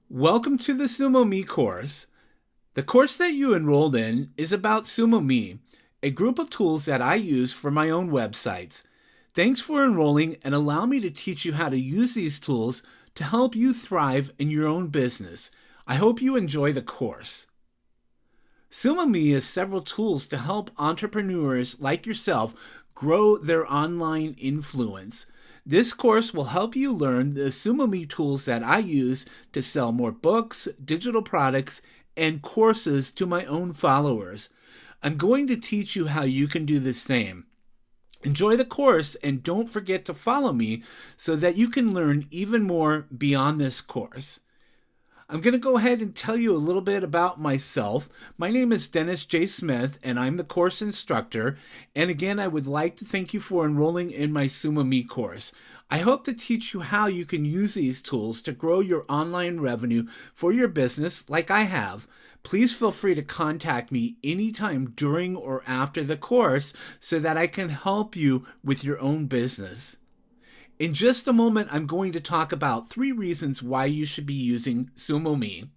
Welcome to the Sumo Me course. The course that you enrolled in is about Sumo Me, a group of tools that I use for my own websites. Thanks for enrolling and allow me to teach you how to use these tools to help you thrive in your own business. I hope you enjoy the course. Sumo Me has several tools to help entrepreneurs like yourself grow their online influence. This course will help you learn the Sumo Me tools that I use to sell more books, digital products, and courses to my own followers. I'm going to teach you how you can do the same. Enjoy the course and don't forget to follow me so that you can learn even more beyond this course. I'm going to go ahead and tell you a little bit about myself. My name is Dennis J. Smith, and I'm the course instructor. And again, I would like to thank you for enrolling in my Sumo Me course. I hope to teach you how you can use these tools to grow your online revenue for your business like I have. Please feel free to contact me anytime during or after the course so that I can help you with your own business. In just a moment, I'm going to talk about 3 reasons why you should be using Sumo Me.